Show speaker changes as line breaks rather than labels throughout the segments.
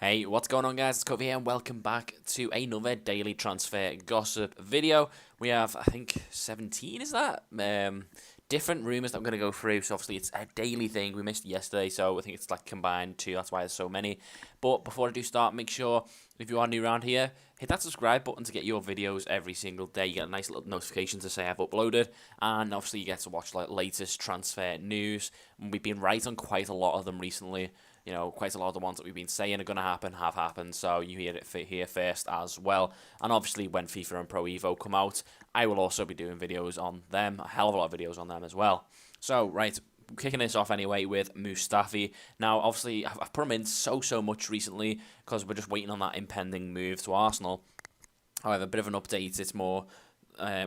Hey, what's going on, guys? It's Kova here, and welcome back to another daily transfer gossip video. We have, I think, 17, is that? Different rumours that I'm going to go through, so obviously it's a daily thing. We missed yesterday, so I think it's like combined two, that's why there's so many. But before I do start, make sure, if you are new around here, hit that subscribe button to get your videos every single day. You get a nice little notification to say I've uploaded, and obviously you get to watch like latest transfer news. We've been right on quite a lot of them recently. You know, quite a lot of the ones that we've been saying are going to happen have happened, so you hear it here first as well. And obviously, when FIFA and Pro Evo come out, I will also be doing videos on them, a hell of a lot of videos on them as well. So, right, kicking this off anyway with Mustafi. Now, obviously, I've put him in so much recently because we're just waiting on that impending move to Arsenal. However, a bit of an update, it's more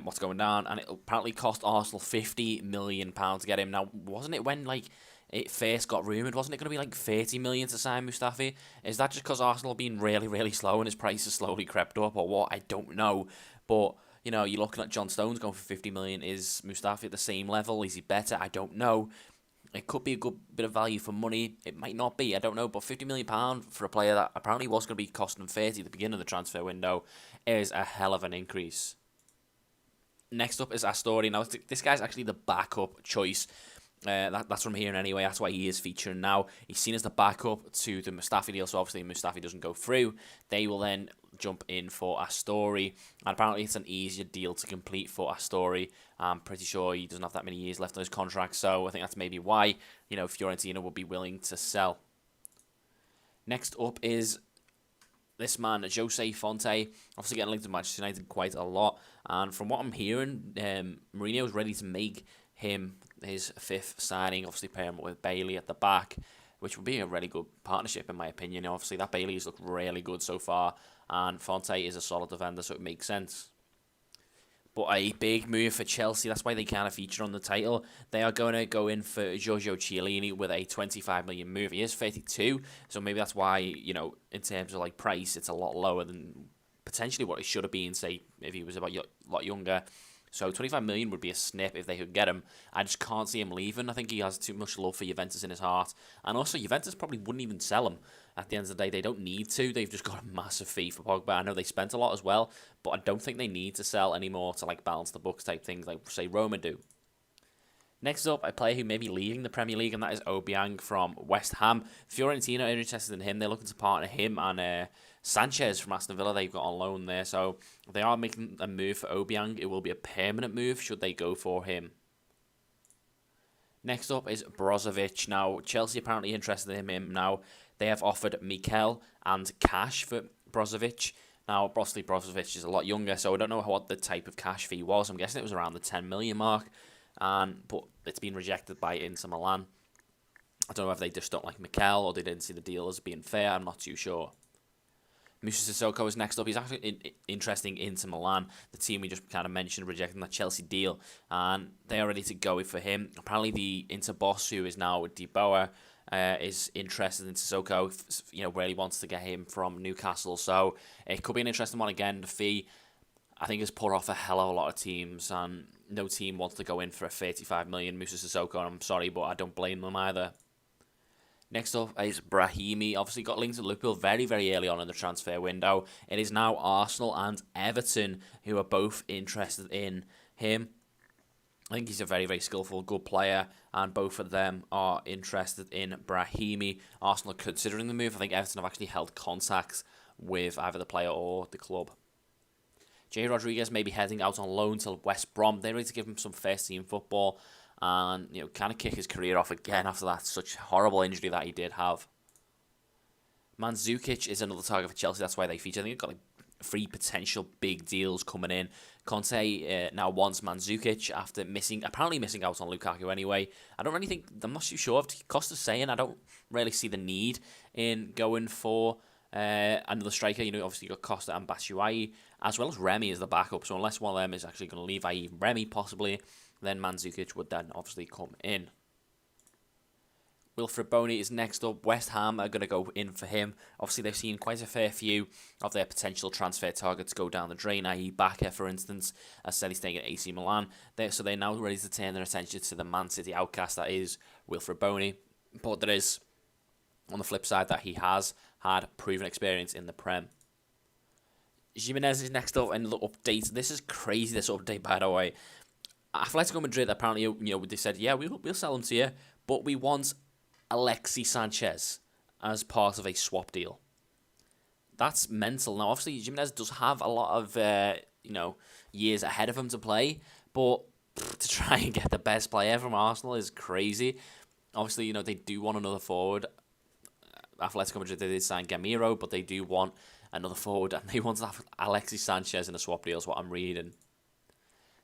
what's going down, and it apparently cost Arsenal £50 million to get him. Now, wasn't it when, like, it first got rumoured, wasn't it going to be like 30 million to sign Mustafi? Is that just because Arsenal have been really slow and his price has slowly crept up, or what? I don't know. But, you know, you're looking at John Stones going for 50 million. Is Mustafi at the same level? Is he better? I don't know. It could be a good bit of value for money. It might not be. I don't know. But £50 million for a player that apparently was going to be costing 30 at the beginning of the transfer window is a hell of an increase. Next up is Astori. Now, this guy's actually the backup choice. That's what I'm hearing anyway. That's why he is featuring now. He's seen as the backup to the Mustafi deal, so obviously Mustafi doesn't go through. They will then jump in for Astori, and apparently it's an easier deal to complete for Astori. I'm pretty sure he doesn't have that many years left on his contract, so I think that's maybe why, you know, Fiorentina would be willing to sell. Next up is this man, Jose Fonte, obviously getting linked to Manchester United quite a lot, and from what I'm hearing, Mourinho is ready to make him his fifth signing, obviously pairing him with Bailey at the back, which would be a really good partnership in my opinion. Obviously that Bailey's looked really good so far, and Fonte is a solid defender, so it makes sense. But a big move for Chelsea, that's why they kind of feature on the title. They are going to go in for Giorgio Chiellini with a 25 million move. He is 32, so maybe that's why, you know, in terms of like price, it's a lot lower than potentially what it should have been, say, if he was a lot younger. So 25 million would be a snip if they could get him. I just can't see him leaving. I think he has too much love for Juventus in his heart. And also, Juventus probably wouldn't even sell him. At the end of the day, they don't need to. They've just got a massive fee for Pogba. I know they spent a lot as well, but I don't think they need to sell anymore to like balance the books type things like, say, Roma do. Next up, a player who may be leaving the Premier League, and that is Obiang from West Ham. Fiorentina are interested in him. They're looking to partner him and Sanchez from Aston Villa. They've got on loan there, so they are making a move for Obiang. It will be a permanent move should they go for him. Next up is Brozovic. Now, Chelsea apparently interested in him now. They have offered Mikel and cash for Brozovic. Now, obviously, Brozovic is a lot younger, so I don't know what the type of cash fee was. I'm guessing it was around the 10 million mark. But it's been rejected by Inter Milan. I don't know if they just don't like Mikel or they didn't see the deal as being fair. I'm not too sure. Musa Sissoko is next up. He's actually interesting Inter Milan, the team we just kind of mentioned, rejecting that Chelsea deal. And they are ready to go for him. Apparently the Inter boss, who is now De Boer, is interested in Sissoko. You know, really wants to get him from Newcastle. So it could be an interesting one again. The fee, I think, has put off a hell of a lot of teams, and no team wants to go in for a 35 million Musa Sissoko, and I'm sorry, but I don't blame them either. Next up is Brahimi. Obviously got linked to Liverpool very early on in the transfer window. It is now Arsenal and Everton who are both interested in him. I think he's a very skillful, good player, and both of them are interested in Brahimi. Arsenal are considering the move. I think Everton have actually held contacts with either the player or the club. Jay Rodriguez may be heading out on loan to West Brom. They're ready to give him some first-team football and, you know, kind of kick his career off again after that such horrible injury that he did have. Mandzukic is another target for Chelsea. That's why they feature. I think they've got like 3 potential big deals coming in. Conte now wants Mandzukic after apparently missing out on Lukaku anyway. I'm not too sure of Costa's saying I don't really see the need in going for another striker. You know, obviously you've got Costa and Batshuayi, as well as Remy as the backup. So unless one of them is actually going to leave, i.e. Remy possibly, then Mandzukic would then obviously come in. Wilfred Boney is next up. West Ham are going to go in for him. Obviously, they've seen quite a fair few of their potential transfer targets go down the drain, i.e. Bakker, for instance, as said he's staying at AC Milan. So they're now ready to turn their attention to the Man City outcast that is Wilfred Boney. But there is on the flip side that he has had proven experience in the Prem. Jimenez is next up, and the update. This is crazy, this update, by the way. Atletico Madrid, apparently, they said, yeah, we'll sell him to you, but we want Alexis Sanchez as part of a swap deal. That's mental. Now, obviously, Jimenez does have a lot of, years ahead of him to play, but to try and get the best player from Arsenal is crazy. Obviously, they do want another forward. Atletico Madrid, they did sign Gamiro, but they do want another forward, and they want to have Alexis Sanchez in a swap deal, is what I'm reading.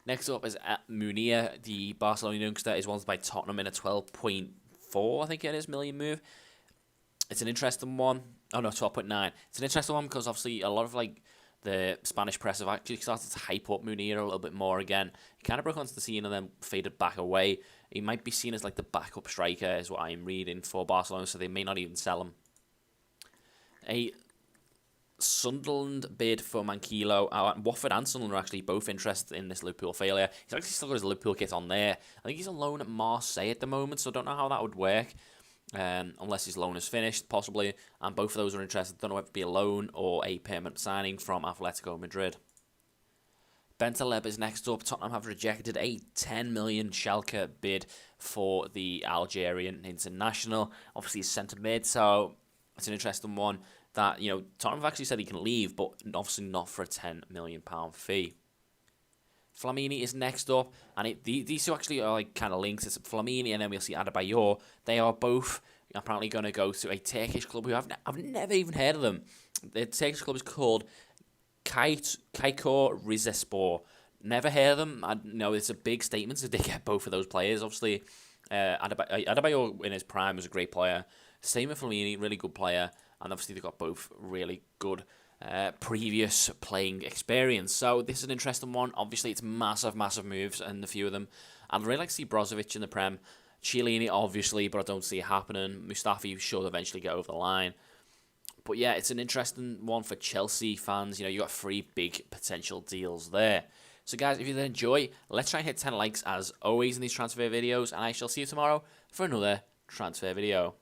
Next up is Munir, the Barcelona youngster, is wanted by Tottenham in a 12.4, I think it is, million move. It's an interesting one. Oh, no, 12.9. It's an interesting one because, obviously, a lot of, the Spanish press have actually started to hype up Munir a little bit more again. He kind of broke onto the scene and then faded back away. He might be seen as, the backup striker, is what I'm reading, for Barcelona, so they may not even sell him. A Sunderland bid for Manquillo. Watford and Sunderland are actually both interested in this Liverpool failure. He's actually still got his Liverpool kit on there. I think he's on loan at Marseille at the moment, so I don't know how that would work. Unless his loan is finished, possibly. And both of those are interested. Don't know if it be a loan or a permanent signing from Atletico Madrid. Bentaleb is next up. Tottenham have rejected a 10 million Schalke bid for the Algerian international. Obviously, he's centre mid, so it's an interesting one. That, Tottenham have actually said he can leave, but obviously not for a £10 million fee. Flamini is next up, and these two actually are kind of linked. It's Flamini, and then we'll see Adebayor. They are both apparently going to go to a Turkish club who I've never even heard of them. The Turkish club is called Kayseri Rizespor. Never heard of them. I know it's a big statement if they get both of those players. Obviously, Adebayor in his prime was a great player. Same with Flamini, really good player. And obviously, they've got both really good previous playing experience. So this is an interesting one. Obviously, it's massive moves, and a few of them. I'd really like to see Brozovic in the Prem. Chiellini, obviously, but I don't see it happening. Mustafi should eventually get over the line. But yeah, it's an interesting one for Chelsea fans. You got 3 big potential deals there. So guys, if you did enjoy, let's try and hit 10 likes as always in these transfer videos. And I shall see you tomorrow for another transfer video.